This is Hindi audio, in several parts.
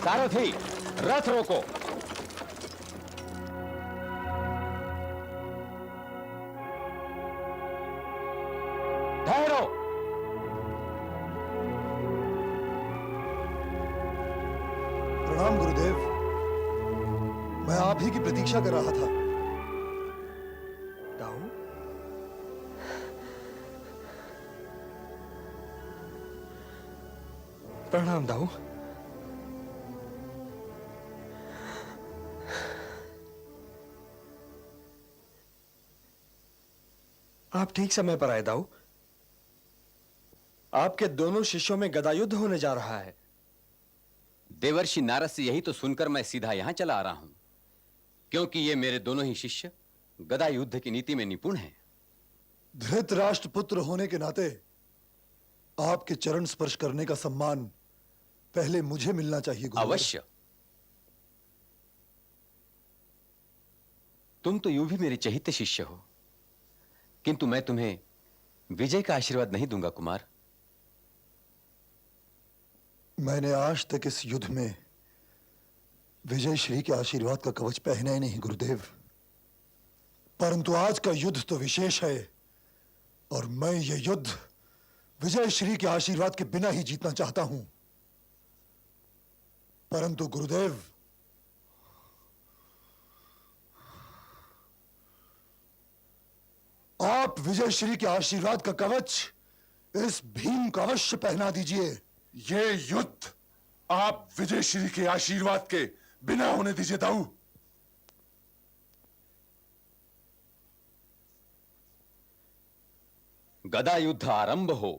सारथी, रथ रोको। ठहरो। प्रणाम गुरुदेव। मैं आप ही की प्रतीक्षा कर रहा था। दाऊ, प्रणाम दाऊ। आप ठीक समय पर आए दाऊ। आपके दोनों शिष्यों में गदायुद्ध होने जा रहा है। देवर्षि नारद से यही तो सुनकर मैं सीधा यहां चला आ रहा हूं, क्योंकि ये मेरे दोनों ही शिष्य गदा युद्ध की नीति में निपुण हैं। धृतराष्ट्र पुत्र होने के नाते आपके चरण स्पर्श करने का सम्मान पहले मुझे मिलना चाहिए गुरुदेव। अवश्य। तुम तो यूं भी मेरे चहित शिष्य हो, किंतु मैं तुम्हें विजय का आशीर्वाद नहीं दूंगा कुमार। मैंने आज तक इस युद्ध में विजय श्री के आशीर्वाद का कवच पहना ही नहीं गुरुदेव, परंतु आज का युद्ध तो विशेष है और मैं ये युद्ध विजय श्री के आशीर्वाद के बिना ही जीतना चाहता हूं। परंतु गुरुदेव, आप विजय श्री के आशीर्वाद का कवच इस भीम को अवश्य पहना दीजिए। ये युद्ध आप विजय श्री के आशीर्वाद के बिना होने दीजिए दाऊ। गदा युद्ध आरंभ हो।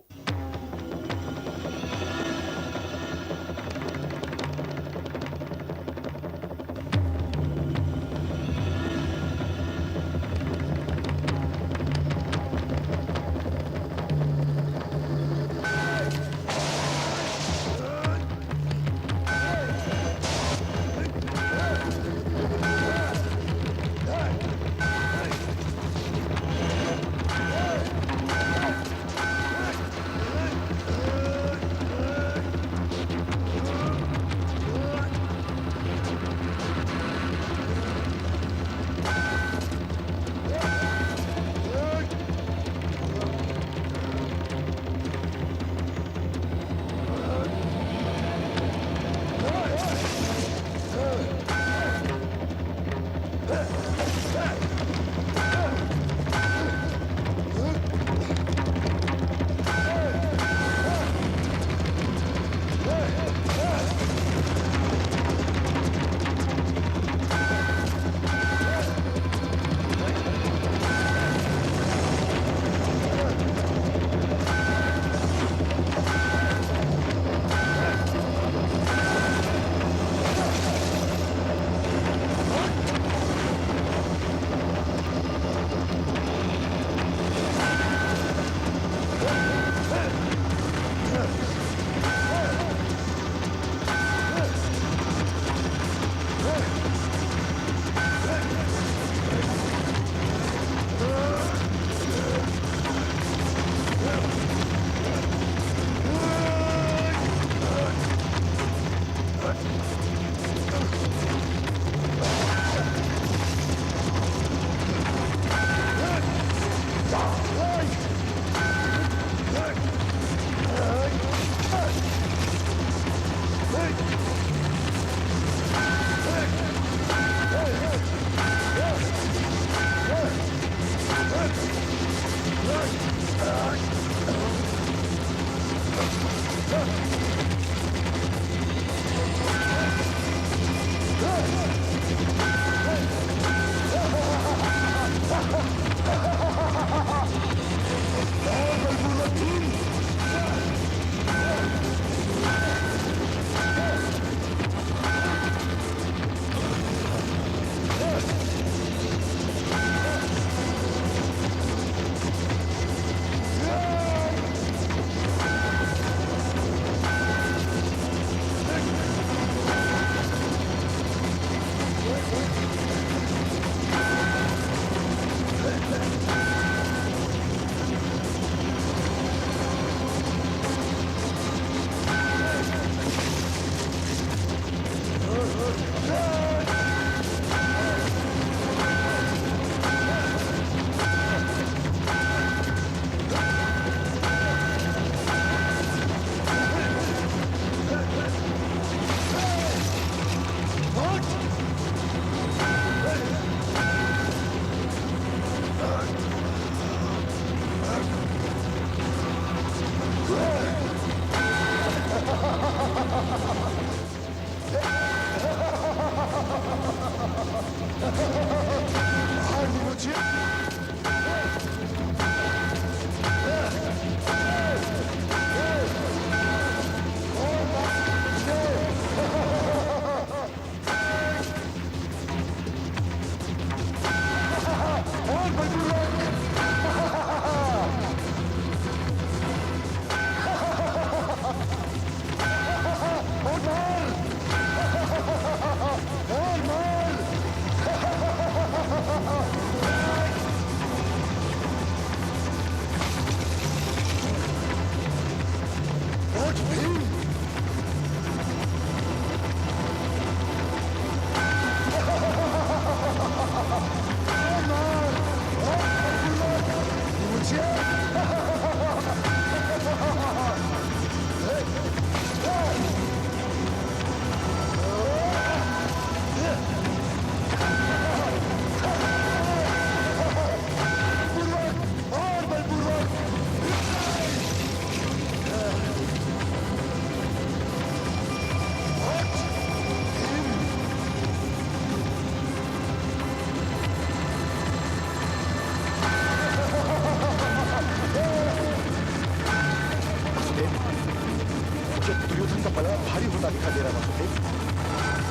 जरूरी होता दिखा दे रहा वासुदेव।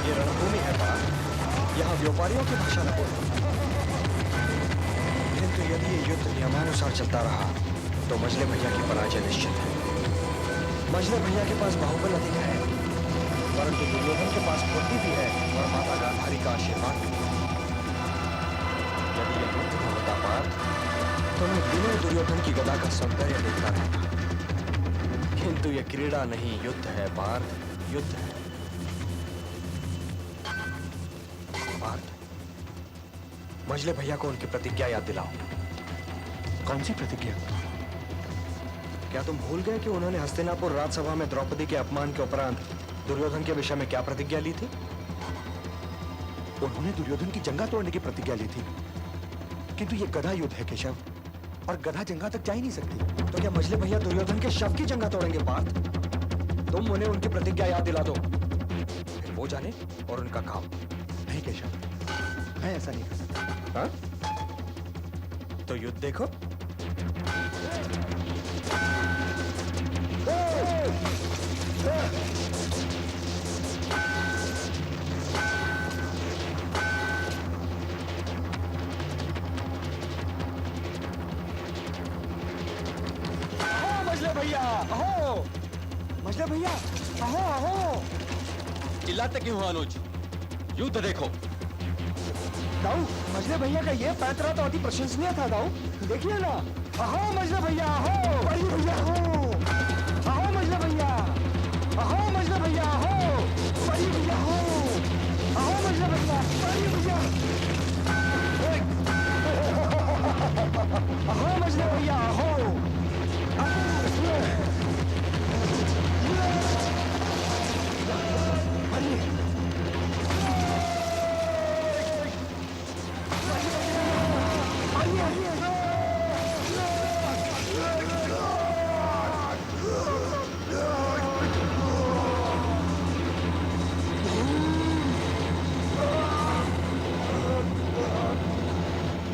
ये रणभूमि है पार्थ, यहाँ व्यापारियों की भाषा न बोलो। किंतु यदि ये युद्ध नियमानुसार चलता रहा तो मजले भैया की पराजय निश्चित है। मजले भैया के पास बाहुबल अधिक है, परंतु दुर्योधन के पास बुद्धि भी है और माता गांधारी का आशीर्वाद भी है। यदि यह युद्ध न होता पार्थ तो मैं बिना दुर्योधन की गदा का सौंदर्य देखता रहता। किंतु यह क्रीड़ा नहीं, युद्ध है पार्थ, युद्ध है। पार्थ, मजले भैया को उनकी प्रतिज्ञा याद दिलाओ। कौन सी प्रतिज्ञा? क्या तुम भूल गए कि उन्होंने हस्तिनापुर राजसभा में द्रौपदी के अपमान के उपरांत दुर्योधन के विषय में क्या प्रतिज्ञा ली थी? उन्होंने दुर्योधन की जंगा तोड़ने की प्रतिज्ञा ली थी, किंतु ये गदा युद्ध है केशव, और गदा जंगा तक जा ही नहीं सकती। तो क्या मजले भैया दुर्योधन के शव की जंगा तोड़ेंगे पार्थ? तुम उन्हें उनकी प्रतिज्ञा याद दिला दो, फिर वो जाने और उनका काम। नहीं केशव, मैं ऐसा नहीं कर सकता। हाँ? तो युद्ध देखो। मजले भैया अहो, मजले भैया अहो अहो। चिल्लाते क्यों हो अनुज? युद्ध देखो। दाऊ, मजले भैया का ये पैतरा तो अति प्रशंसनीय था दाऊ, देखिए ना। अहो मजले भैया अहो, बड़ी भैया अहो, अहो मजले भैया, अहो मजले भैया अहो, बड़ी भैया अहो, अहो मजले भैया, बड़ी भैया, अहो मजले भैया अहो।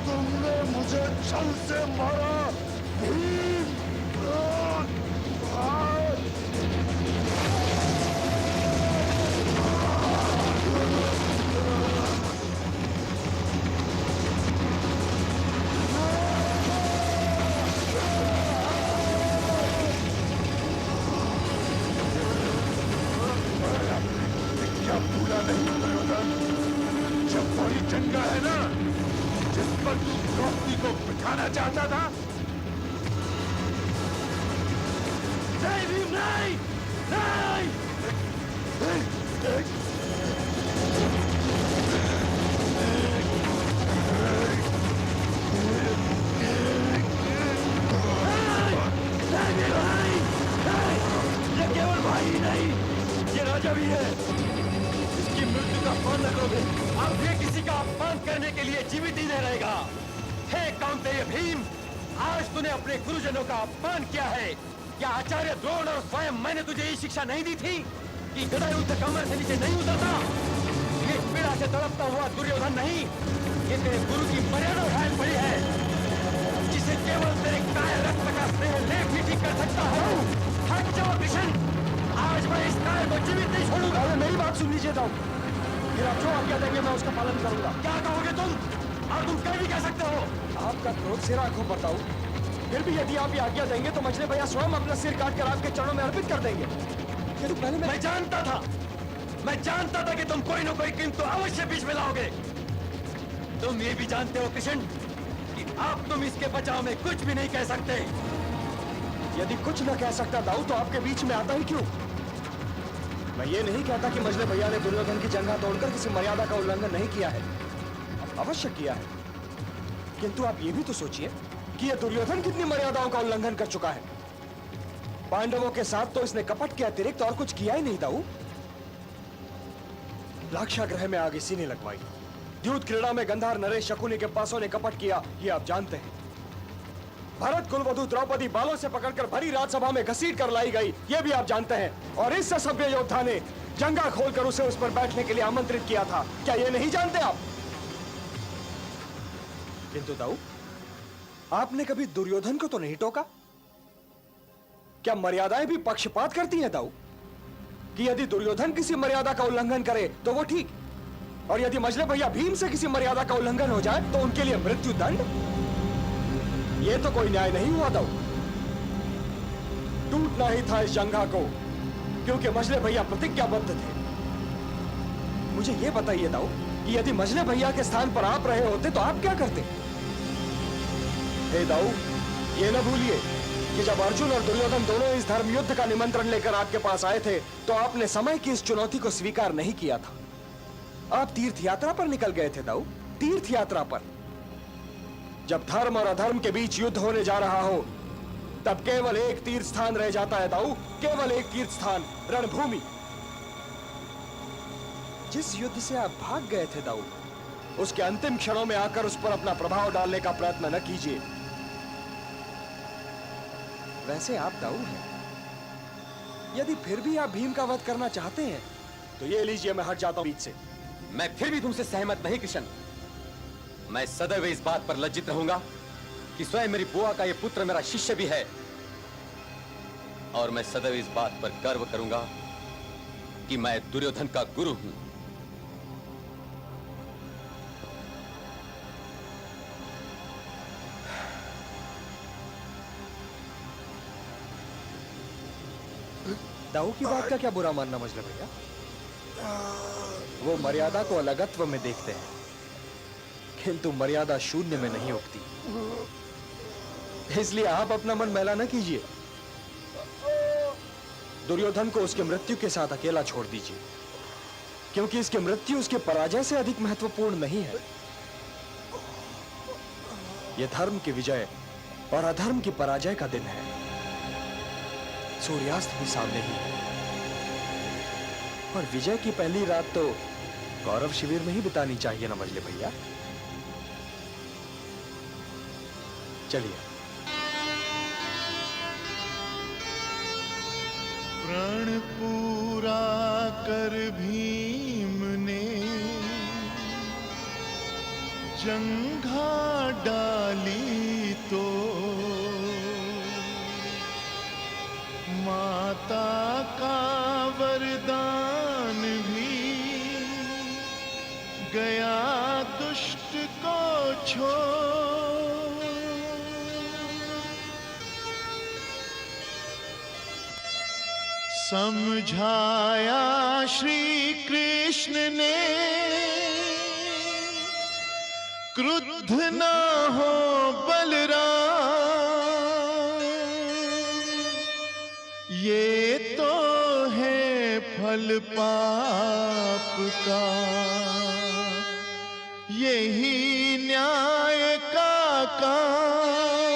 तुमने मुझे छल से मारा भीम। क्या भूला नहीं दुर्योधन? जब वही जंगा है ना जिस पर तू द्रौपदी को बिठाना चाहता था। नहीं भीम, नहीं, नहीं। ये केवल भाई ही नहीं, ये राजा भी है। इसकी मृत्यु का अपमान न करोगे। अब ये किसी का अपमान करने के लिए जीवित ही नहीं रहेगा। हे कौंतेय भीम, आज तूने अपने गुरुजनों का अपमान किया है। क्या आचार्य द्रोण और स्वयं मैंने तुझे ये शिक्षा नहीं दी थी कि गदा युद्ध कमर से नीचे नहीं उतरता? ये पीड़ा से तड़पता हुआ दुर्योधन नहीं, ये तेरे गुरु की मर्यादा घायल पड़ी है, जिसे केवल तेरे काय रक्त का स्नेह लेख ही ठीक कर सकता हूँ। हट जाओ कृष्ण, आज मैं इस काय को जीवित नहीं छोड़ूंगा। मेरी बात सुन लीजिए दाऊ, फिर आप जो आज्ञा देंगे मैं उसका पालन करूंगा। क्या कहोगे तुम? और तुम कह भी कह सकते हो। आपका क्रोध सिरा आंखों पर दाऊ, फिर भी यदि आप ये आज्ञा देंगे तो मछली भैया स्वयं अपना सिर काट कर आपके चरणों में अर्पित कर देंगे। यदि पहले मैं जानता था कि तुम कोई न कोई किंतु अवश्य बीच में लाओगे। तुम ये भी जानते हो कृष्ण कि अब तुम इसके बचाव में कुछ भी नहीं कह सकते। यदि कुछ न कह सकता दाऊ तो आपके बीच में आता ही क्यों? मैं ये नहीं कहता कि मजले भैया ने दुर्योधन की जंगा तोड़कर किसी मर्यादा का उल्लंघन नहीं किया है, अवश्य किया है। किंतु आप ये भी तो सोचिए कि यह दुर्योधन कितनी मर्यादाओं का उल्लंघन कर चुका है। पांडवों के साथ तो इसने कपट के अतिरिक्त और कुछ किया ही नहीं दाऊ। लाक्षागृह में आग इसी ने लगवाई, द्यूत क्रीड़ा में गंधार नरेश शकुनी के पासों ने कपट किया, ये आप जानते हैं। भरत कुलवधु द्रौपदी बालों से पकड़कर भरी राजसभा में घसीट कर लाई गई, ये भी आप जानते हैं। और इस सभ्य योद्धा ने जंगा खोलकर उसे उस पर बैठने के लिए आमंत्रित किया था, क्या ये नहीं जानते आप? किंतु दाऊ, आपने कभी दुर्योधन को तो नहीं टोका? क्या मर्यादाएं भी पक्षपात करती हैं दाऊ? कि यदि दुर्योधन किसी मर्यादा का उल्लंघन करे तो वो ठीक, और यदि मजले भैया भीम से किसी मर्यादा का उल्लंघन हो जाए तो उनके लिए मृत्यु दंड। ये तो कोई न्याय नहीं हुआ दाऊ। टूटना ही था इस जंगा को, क्योंकि मजले भैया प्रतिज्ञाबद्ध थे। मुझे ये बताइए दाऊ कि यदि मजले भैया के स्थान पर आप रहे होते तो आप क्या करते? हे दाऊ, ये न भूलिए कि जब अर्जुन और दुर्योधन दोनों इस धर्म युद्ध का निमंत्रण लेकर आपके पास आए थे तो आपने समय की इस चुनौती को स्वीकार नहीं किया था। आप तीर्थ यात्रा पर निकल गए थे दाऊ, तीर्थ यात्रा पर। जब धर्म और अधर्म के बीच युद्ध होने जा रहा हो तब केवल एक तीर्थ स्थान रह जाता है दाऊ, केवल एक तीर्थ स्थान, रणभूमि। जिस युद्ध से आप भाग गए थे दाऊ, उसके अंतिम क्षणों में आकर उस पर अपना प्रभाव डालने का प्रयत्न न कीजिए। वैसे आप दाऊ हैं, यदि फिर भी आप भीम का वध करना चाहते हैं तो ये लीजिए, मैं हट जाता हूं बीच से। मैं फिर भी तुमसे सहमत नहीं कृष्ण। मैं सदैव इस बात पर लज्जित रहूंगा कि स्वयं मेरी बुआ का यह पुत्र मेरा शिष्य भी है, और मैं सदैव इस बात पर गर्व करूंगा कि मैं दुर्योधन का गुरु हूं। दाऊ की बात का क्या बुरा मानना मजले भैया? वो मर्यादा को अलगत्व में देखते हैं, किंतु मर्यादा शून्य में नहीं उगती। इसलिए आप अपना मन मैला न कीजिए। दुर्योधन को उसके मृत्यु के साथ अकेला छोड़ दीजिए, क्योंकि इसकी मृत्यु उसके पराजय से अधिक महत्वपूर्ण नहीं है। यह धर्म की विजय और अधर्म की पराजय का दिन है। सूर्यास्त भी सामने ही है, और विजय की पहली रात तो कौरव शिविर में ही बितानी चाहिए ना मजले भैया। चलिए। प्रण पूरा कर भीम ने जंघा डाली तो माता का वरदान भी गया दुष्ट को छोड़। समझाया श्री कृष्ण ने क्रुद्ध न हो बलराम, ये तो है फल पाप का, यही न्याय का काम।